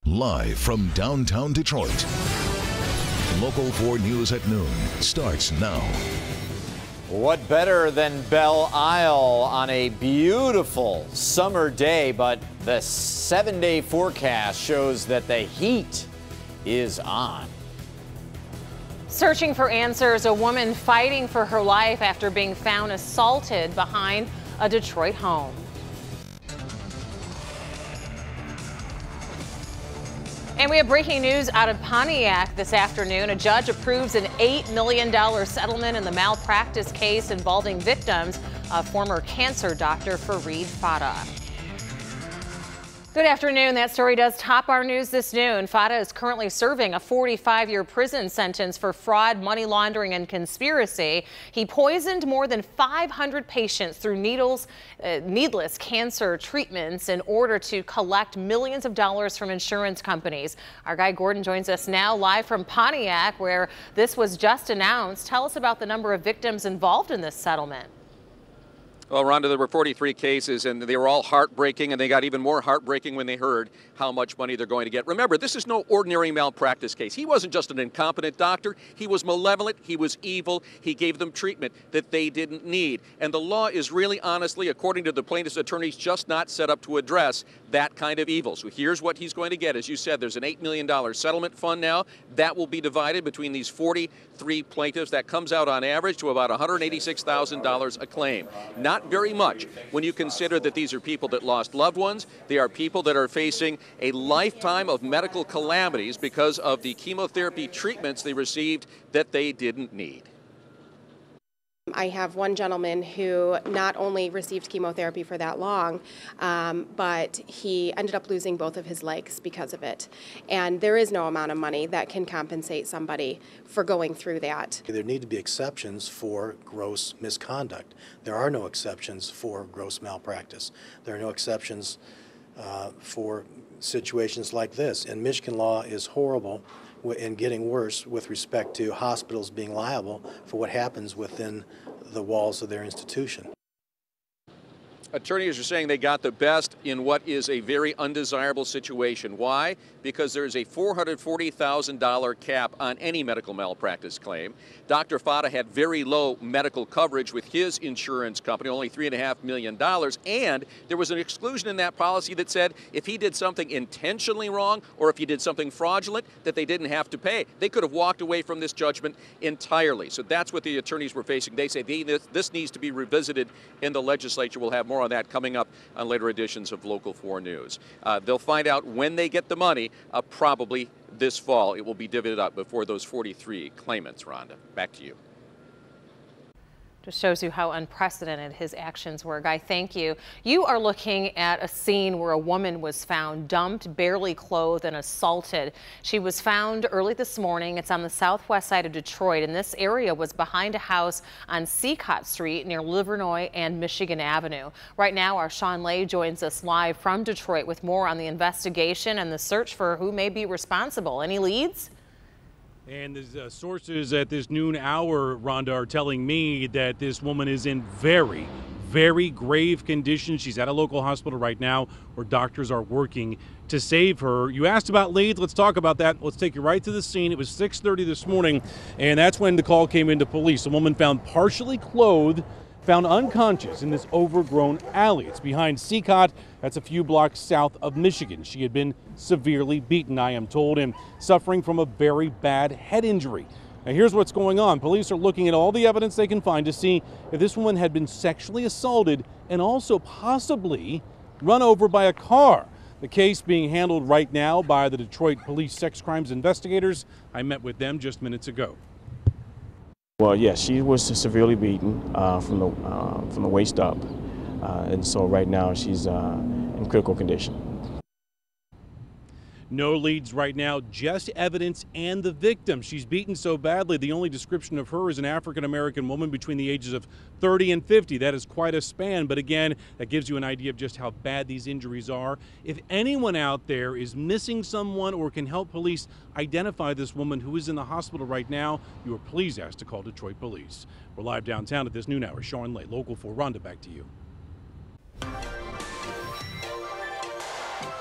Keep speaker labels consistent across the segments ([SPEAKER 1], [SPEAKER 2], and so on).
[SPEAKER 1] Live from downtown Detroit, Local 4 News at noon starts now.
[SPEAKER 2] What better than Belle Isle on a beautiful summer day, but the 7-day forecast shows that the heat is on.
[SPEAKER 3] Searching for answers, a woman fighting for her life after being found assaulted behind a Detroit home. And we have breaking news out of Pontiac this afternoon. A judge approves an $8 million settlement in the malpractice case involving victims of former cancer doctor Fareed Fata. Good afternoon. That story does top our news this noon. Fata is currently serving a 45-year prison sentence for fraud, money laundering, and conspiracy. He poisoned more than 500 patients through needless cancer treatments in order to collect millions of dollars from insurance companies. Our Guy Gordon joins us now live from Pontiac, where this was just announced. Tell us about the number of victims involved in this settlement.
[SPEAKER 4] Well, Rhonda, there were 43 cases, and they were all heartbreaking, and they got even more heartbreaking when they heard how much money they're going to get. Remember, this is no ordinary malpractice case. He wasn't just an incompetent doctor. He was malevolent. He was evil. He gave them treatment that they didn't need. And the law is really, honestly, according to the plaintiff's attorneys, just not set up to address that kind of evil. So here's what he's going to get. As you said, there's an $8 million settlement fund now. That will be divided between these 43 plaintiffs. That comes out on average to about $186,000 a claim. Not very much when you consider that these are people that lost loved ones. They are people that are facing a lifetime of medical calamities because of the chemotherapy treatments they received that they didn't need.
[SPEAKER 5] I have one gentleman who not only received chemotherapy for that long, but he ended up losing both of his legs because of it. And there is no amount of money that can compensate somebody for going through that.
[SPEAKER 6] There need to be exceptions for gross misconduct. There are no exceptions for gross malpractice. There are no exceptions for situations like this. And Michigan law is horrible and getting worse with respect to hospitals being liable for what happens within the walls of their institution.
[SPEAKER 4] Attorneys are saying they got the best in what is a very undesirable situation. Why? Because there is a $440,000 cap on any medical malpractice claim. Dr. Fata had very low medical coverage with his insurance company, only $3.5 million, and there was an exclusion in that policy that said if he did something intentionally wrong or if he did something fraudulent, that they didn't have to pay. They could have walked away from this judgment entirely. So that's what the attorneys were facing. They say this needs to be revisited in the legislature. We'll have more on that coming up on later editions of Local 4 News. They'll find out when they get the money, probably this fall. It will be divvied up before those 43 claimants. Rhonda, back to you.
[SPEAKER 3] Just shows you how unprecedented his actions were. Guy, thank you. You are looking at a scene where a woman was found dumped, barely clothed, and assaulted. She was found early this morning. It's on the southwest side of Detroit, and this area was behind a house on Seacott Street near Livernois and Michigan Avenue. Right now, our Sean Lay joins us live from Detroit with more on the investigation and the search for who may be responsible. Any leads?
[SPEAKER 7] And the sources at this noon hour, Rhonda, are telling me that this woman is in very, very grave condition. She's at a local hospital right now where doctors are working to save her. You asked about leads. Let's talk about that. Let's take you right to the scene. It was 6:30 this morning, and that's when the call came into police. A woman found partially clothed, found unconscious in this overgrown alley. It's behind Seacott. That's a few blocks south of Michigan. She had been severely beaten, I am told, and suffering from a very bad head injury. Now here's what's going on. Police are looking at all the evidence they can find to see if this woman had been sexually assaulted and also possibly run over by a car. The case being handled right now by the Detroit Police Sex Crimes investigators. I met with them just minutes ago.
[SPEAKER 8] Well, yes, she was severely beaten from the waist up, and so right now she's in critical condition.
[SPEAKER 7] No leads right now, just evidence and the victim. She's beaten so badly, the only description of her is an African-American woman between the ages of 30 and 50. That is quite a span, but again, that gives you an idea of just how bad these injuries are. If anyone out there is missing someone or can help police identify this woman who is in the hospital right now, you are please asked to call Detroit Police. We're live downtown at this noon hour. Sean Lay, Local 4. Rhonda, back to you.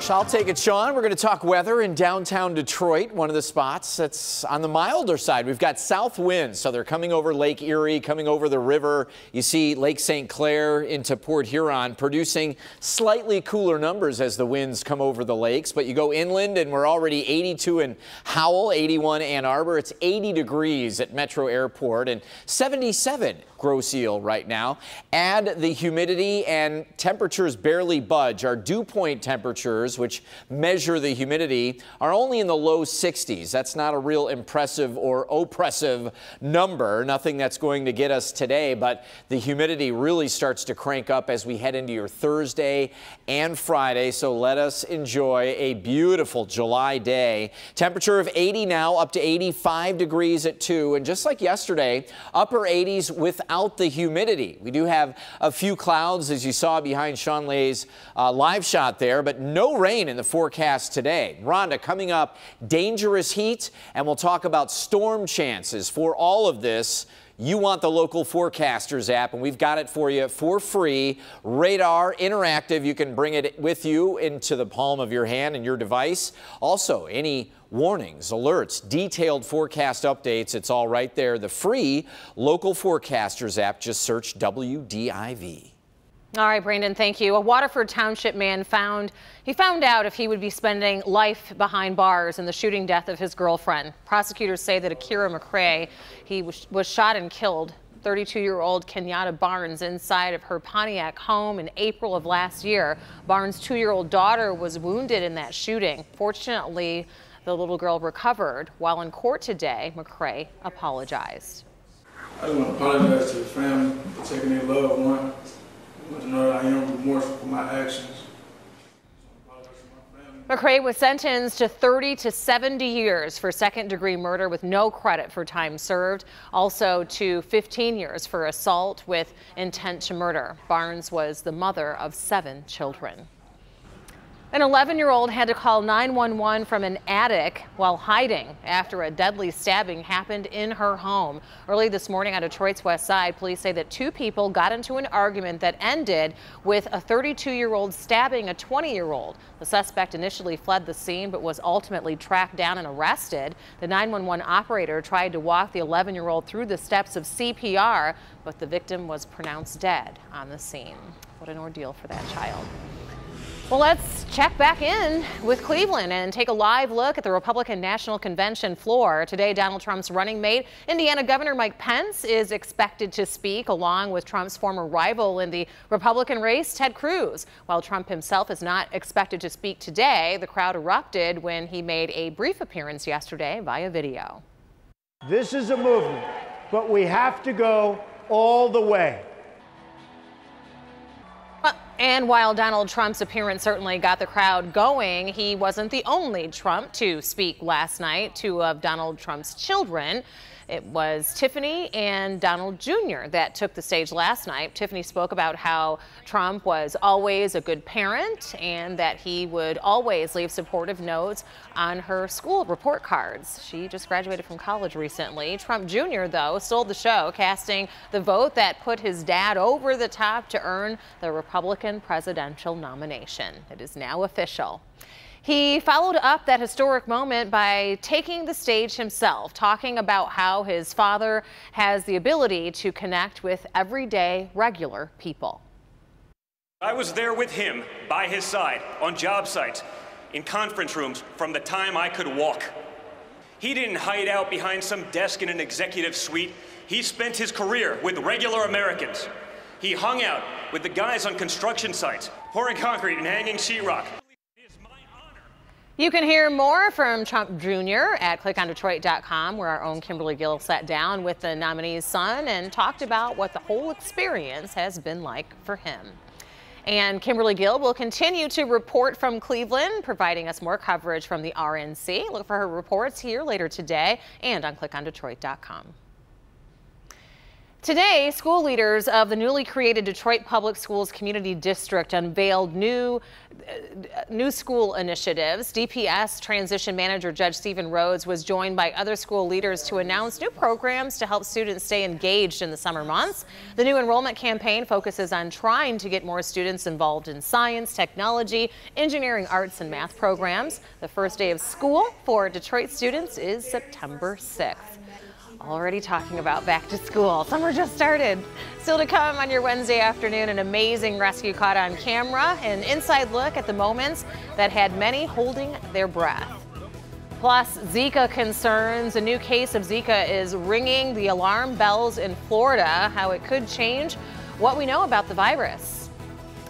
[SPEAKER 2] I'll take it, Sean. We're going to talk weather in downtown Detroit, one of the spots that's on the milder side. We've got south winds, so they're coming over Lake Erie, coming over the river. You see Lake St. Clair into Port Huron, producing slightly cooler numbers as the winds come over the lakes. But you go inland, and we're already 82 in Howell, 81 Ann Arbor. It's 80 degrees at Metro Airport and 77 Grosse Ile right now. Add the humidity, and temperatures barely budge. Our dew point temperatures, which measure the humidity, are only in the low 60s. That's not a real impressive or oppressive number. Nothing that's going to get us today, but the humidity really starts to crank up as we head into your Thursday and Friday. So let us enjoy a beautiful July day. Temperature of 80 now, up to 85 degrees at 2. And just like yesterday, upper 80s without the humidity. We do have a few clouds, as you saw behind Sean Lay's live shot there, but no rain in the forecast today. Rhonda, coming up, dangerous heat, and we'll talk about storm chances. For all of this, you want the Local Forecasters app, and we've got it for you for free. Radar interactive. You can bring it with you into the palm of your hand and your device. Also, any warnings, alerts, detailed forecast updates, it's all right there. The free Local Forecasters app. Just search WDIV.
[SPEAKER 3] All right, Brandon, thank you. A Waterford Township man found out if he would be spending life behind bars in the shooting death of his girlfriend. Prosecutors say that Akira McCrae, he was shot and killed 32-year-old Kenyatta Barnes inside of her Pontiac home in April of last year. Barnes' 2-year-old daughter was wounded in that shooting. Fortunately, the little girl recovered. While in court today, McCrae apologized.
[SPEAKER 9] I just want to apologize to the family for taking their loved one. I want to know that I am remorseful for my actions.
[SPEAKER 3] McCrae was sentenced to 30 to 70 years for second-degree murder with no credit for time served, also to 15 years for assault with intent to murder. Barnes was the mother of 7 children. An 11-year-old had to call 911 from an attic while hiding after a deadly stabbing happened in her home. Early this morning on Detroit's west side, police say that 2 people got into an argument that ended with a 32-year-old stabbing a 20-year-old. The suspect initially fled the scene but was ultimately tracked down and arrested. The 911 operator tried to walk the 11-year-old through the steps of CPR, but the victim was pronounced dead on the scene. What an ordeal for that child. Well, let's check back in with Cleveland and take a live look at the Republican National Convention floor. Today, Donald Trump's running mate, Indiana Governor Mike Pence, is expected to speak, along with Trump's former rival in the Republican race, Ted Cruz. While Trump himself is not expected to speak today, the crowd erupted when he made a brief appearance yesterday via video.
[SPEAKER 10] This is a movement, but we have to go all the way.
[SPEAKER 3] And while Donald Trump's appearance certainly got the crowd going, he wasn't the only Trump to speak last night. 2 of Donald Trump's children, it was Tiffany and Donald Jr. that took the stage last night. Tiffany spoke about how Trump was always a good parent and that he would always leave supportive notes on her school report cards. She just graduated from college recently. Trump Jr., though, stole the show, casting the vote that put his dad over the top to earn the Republican presidential nomination. It is now official. He followed up that historic moment by taking the stage himself, talking about how his father has the ability to connect with everyday, regular people.
[SPEAKER 11] I was there with him, by his side, on job sites, in conference rooms, from the time I could walk. He didn't hide out behind some desk in an executive suite. He spent his career with regular Americans. He hung out with the guys on construction sites, pouring concrete and hanging sheetrock.
[SPEAKER 3] You can hear more from Trump Jr. at clickondetroit.com, where our own Kimberly Gill sat down with the nominee's son and talked about what the whole experience has been like for him. And Kimberly Gill will continue to report from Cleveland, providing us more coverage from the RNC. Look for her reports here later today and on clickondetroit.com. Today, school leaders of the newly created Detroit Public Schools Community District unveiled new school initiatives. DPS Transition Manager Judge Stephen Rhodes was joined by other school leaders to announce new programs to help students stay engaged in the summer months. The new enrollment campaign focuses on trying to get more students involved in science, technology, engineering, arts, and math programs. The first day of school for Detroit students is September 6th. Already talking about back to school. Summer just started. Still to come on your Wednesday afternoon, an amazing rescue caught on camera, an inside look at the moments that had many holding their breath. Plus, Zika concerns. A new case of Zika is ringing the alarm bells in Florida, how it could change what we know about the virus.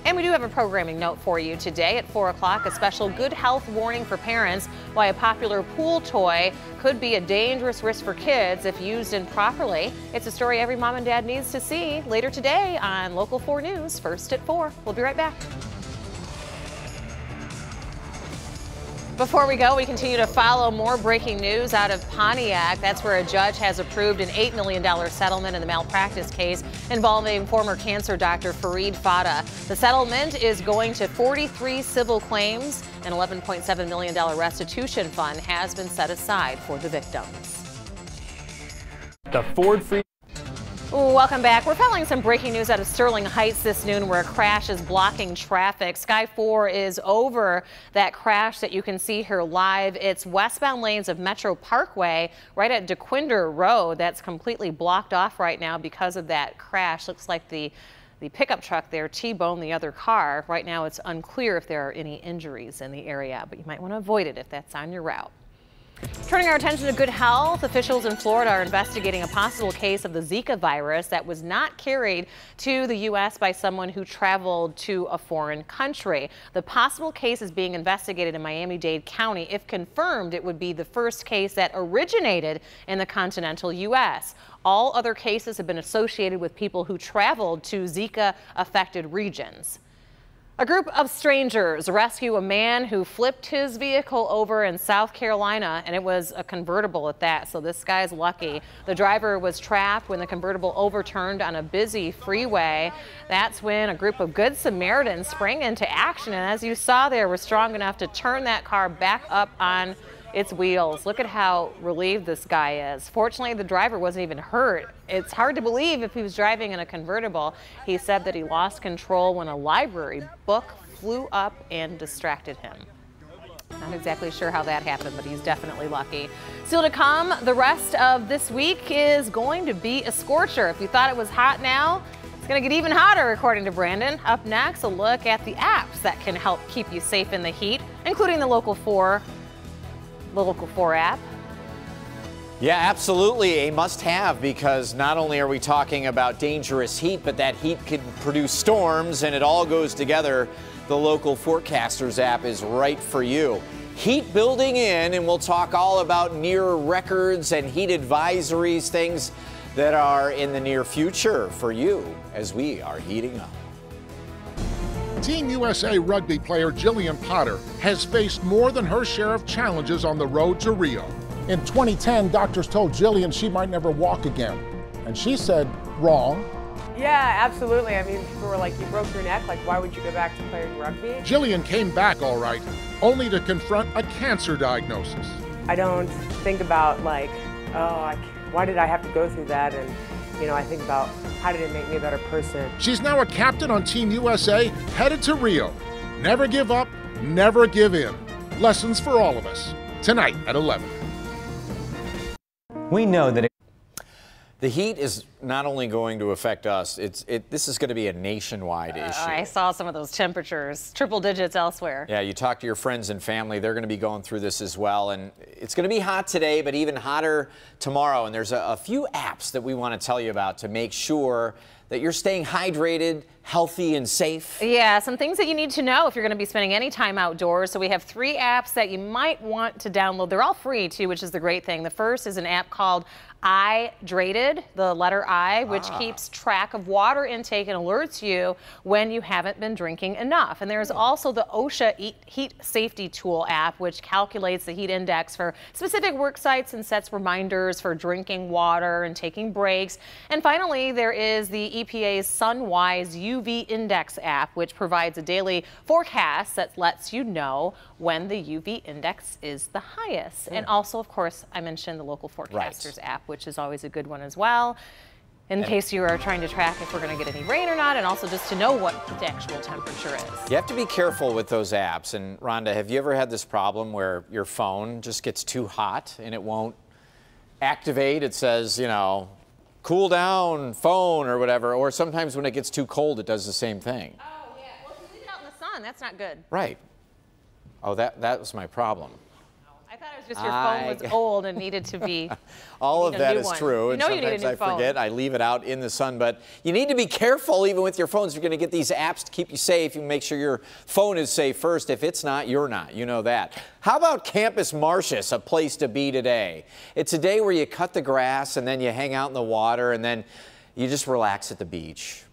[SPEAKER 3] And we do have a programming note for you today at 4 o'clock, a special good health warning for parents, why a popular pool toy could be a dangerous risk for kids if used improperly. It's a story every mom and dad needs to see later today on Local 4 News, first at 4. We'll be right back. Before we go, we continue to follow more breaking news out of Pontiac. That's where a judge has approved an $8 million settlement in the malpractice case involving former cancer doctor Fareed Fata. The settlement is going to 43 civil claims. An $11.7 million restitution fund has been set aside for the victims.
[SPEAKER 12] The Ford Free.
[SPEAKER 3] Welcome back. We're following some breaking news out of Sterling Heights this noon where a crash is blocking traffic. Sky 4 is over that crash that you can see here live. It's westbound lanes of Metro Parkway right at DeQuinder Road. That's completely blocked off right now because of that crash. Looks like the pickup truck there T-boned the other car. Right now it's unclear if there are any injuries in the area, but you might want to avoid it if that's on your route. Turning our attention to good health, officials in Florida are investigating a possible case of the Zika virus that was not carried to the U.S. by someone who traveled to a foreign country. The possible case is being investigated in Miami-Dade County. If confirmed, it would be the first case that originated in the continental U.S. All other cases have been associated with people who traveled to Zika-affected regions. A group of strangers rescue a man who flipped his vehicle over in South Carolina, and it was a convertible at that, so this guy's lucky. The driver was trapped when the convertible overturned on a busy freeway. That's when a group of Good Samaritans sprang into action, and as you saw there, were strong enough to turn that car back up on its wheels. Look at how relieved this guy is. Fortunately, the driver wasn't even hurt. It's hard to believe if he was driving in a convertible. He said that he lost control when a library book flew up and distracted him. Not exactly sure how that happened, but he's definitely lucky. Still to come, the rest of this week is going to be a scorcher. If you thought it was hot now, it's going to get even hotter, according to Brandon. Up next, a look at the apps that can help keep you safe in the heat, including the Local 4 app.
[SPEAKER 2] Yeah, absolutely a must-have, because not only are we talking about dangerous heat, but that heat can produce storms, and it all goes together. The Local Forecasters app is right for you. Heat building in, and we'll talk all about near records and heat advisories, things that are in the near future for you as we are heating up.
[SPEAKER 13] Team USA rugby player Jillian Potter has faced more than her share of challenges on the road to Rio. In 2010, doctors told Jillian she might never walk again. And she said, wrong.
[SPEAKER 14] Yeah, absolutely. I mean, people were like, you broke your neck, like why would you go back to playing rugby?
[SPEAKER 13] Jillian came back all right, only to confront a cancer diagnosis.
[SPEAKER 14] I don't think about like, oh, why did I have to go through that? And I think about how did it make me a better person.
[SPEAKER 13] She's now a captain on Team USA, headed to Rio. Never give up, never give in. Lessons for all of us. Tonight at 11.
[SPEAKER 2] We know that the heat is not only going to affect us, this is going to be a nationwide issue.
[SPEAKER 3] I saw some of those temperatures, triple digits elsewhere.
[SPEAKER 2] Yeah, you talk to your friends and family, they're going to be going through this as well. And it's going to be hot today, but even hotter tomorrow. And there's a few apps that we want to tell you about to make sure that you're staying hydrated, healthy, and safe?
[SPEAKER 3] Yeah, some things that you need to know if you're going to be spending any time outdoors. So we have 3 apps that you might want to download. They're all free too, which is the great thing. The first is an app called iHydrated, the letter I, which keeps track of water intake and alerts you when you haven't been drinking enough. And there's also the OSHA Heat Safety Tool app, which calculates the heat index for specific work sites and sets reminders for drinking water and taking breaks. And finally, there is the EPA's SunWise UV Index app, which provides a daily forecast that lets you know when the UV index is the highest. And also, of course, I mentioned the Local Forecasters app, which is always a good one as well, in case you are trying to track if we're going to get any rain or not, and also just to know what the actual temperature is.
[SPEAKER 2] You have to be careful with those apps. And Rhonda, have you ever had this problem where your phone just gets too hot and it won't activate? It says, you know, cool down phone or whatever, or sometimes when it gets too cold, it does the same thing.
[SPEAKER 3] Oh, yeah. Well, if you leave it out in the sun, that's not good.
[SPEAKER 2] Right. Oh, that was my problem.
[SPEAKER 3] I thought it was just your phone was old and needed to be.
[SPEAKER 2] All of that is true, and sometimes I forget. I leave it out in the sun, but you need to be careful even with your phones. You're going to get these apps to keep you safe. You make sure your phone is safe first. If it's not, you're not. You know that. How about Campus Martius, a place to be today? It's a day where you cut the grass and then you hang out in the water and then you just relax at the beach.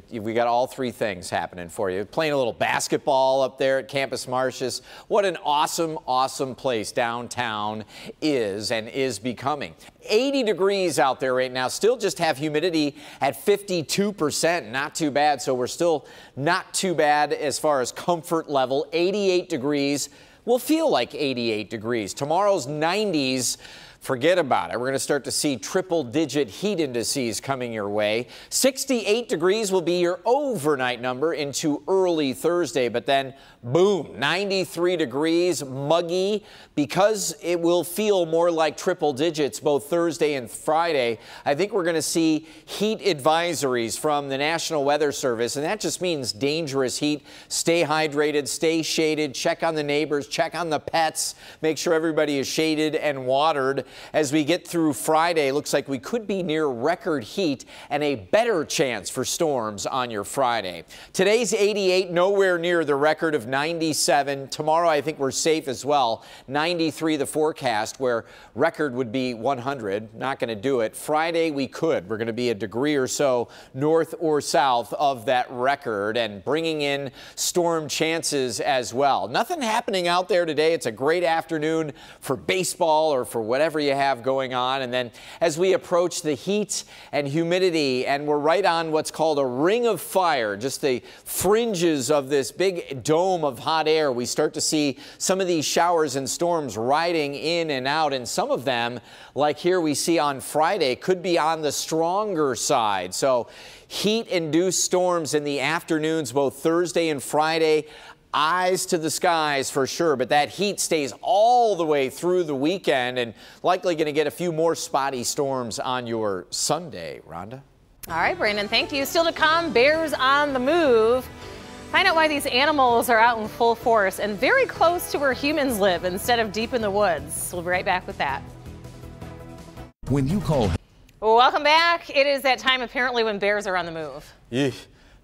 [SPEAKER 2] We got all 3 things happening for you. Playing a little basketball up there at Campus Martius. What an awesome, awesome place downtown is and is becoming. 80 degrees out there right now. Still just have humidity at 52%. Not too bad. So we're still not too bad as far as comfort level. 88 degrees. Will feel like 88 degrees. Tomorrow's 90s. Forget about it. We're going to start to see triple-digit heat indices coming your way. 68 degrees will be your overnight number into early Thursday, but then, boom, 93 degrees, muggy, because it will feel more like triple digits both Thursday and Friday. I think we're going to see heat advisories from the National Weather Service, and that just means dangerous heat. Stay hydrated, stay shaded, check on the neighbors, check on the pets, make sure everybody is shaded and watered. As we get through Friday, looks like we could be near record heat and a better chance for storms on your Friday. Today's 88, nowhere near the record of 97. Tomorrow, I think we're safe as well. 93 the forecast, where record would be 100. Not going to do it. Friday, we could. We're going to be a degree or so north or south of that record and bringing in storm chances as well. Nothing happening out there today. It's a great afternoon for baseball or for whatever you have going on. And then as we approach the heat and humidity, and we're right on what's called a ring of fire, just the fringes of this big dome of hot air, we start to see some of these showers and storms riding in and out. And some of them, like here we see on Friday, could be on the stronger side. So heat-induced storms in the afternoons, both Thursday and Friday. Eyes to the skies for sure, but that heat stays all the way through the weekend and likely going to get a few more spotty storms on your Sunday. Rhonda?
[SPEAKER 3] All right, Brandon, thank you. Still to come, bears on the move. Find out why these animals are out in full force and very close to where humans live instead of deep in the woods. We'll be right back with that.
[SPEAKER 1] When you call...
[SPEAKER 3] Welcome back. It is that time apparently when bears are on the move.
[SPEAKER 2] Yeah.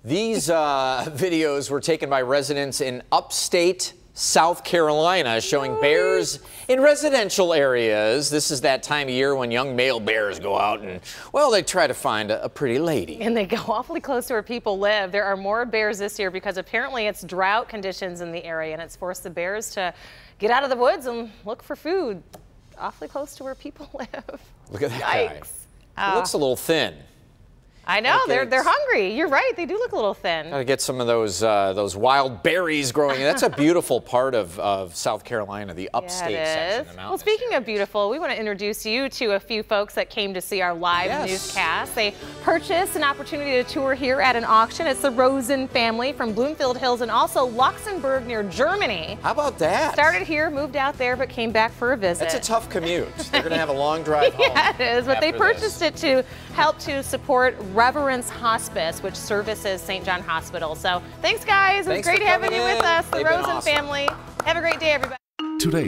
[SPEAKER 2] These videos were taken by residents in upstate South Carolina showing bears in residential areas. This is that time of year when young male bears go out and, well, they try to find a pretty lady.
[SPEAKER 3] And they go awfully close to where people live. There are more bears this year because apparently it's drought conditions in the area, and it's forced the bears to get out of the woods and look for food awfully close to where people live.
[SPEAKER 2] Look at that guy. He looks a little thin.
[SPEAKER 3] I know, they're hungry. You're right, they do look a little thin.
[SPEAKER 2] Gotta get some of those wild berries growing. That's a beautiful part of South Carolina, the upstate section of the mountains.
[SPEAKER 3] Well, speaking of beautiful, we want to introduce you to a few folks that came to see our live newscast. They purchased an opportunity to tour here at an auction. It's the Rosen family from Bloomfield Hills and also Luxembourg near Germany.
[SPEAKER 2] How about that?
[SPEAKER 3] Started here, moved out there, but came back for a visit.
[SPEAKER 2] That's a tough commute. They're gonna have a long drive home.
[SPEAKER 3] Yeah, it is, but they purchased it to help to support Reverence Hospice, which services St. John Hospital. So thanks, guys. It was great having you with us, the Rosen family. Have a great day, everybody.
[SPEAKER 1] Today.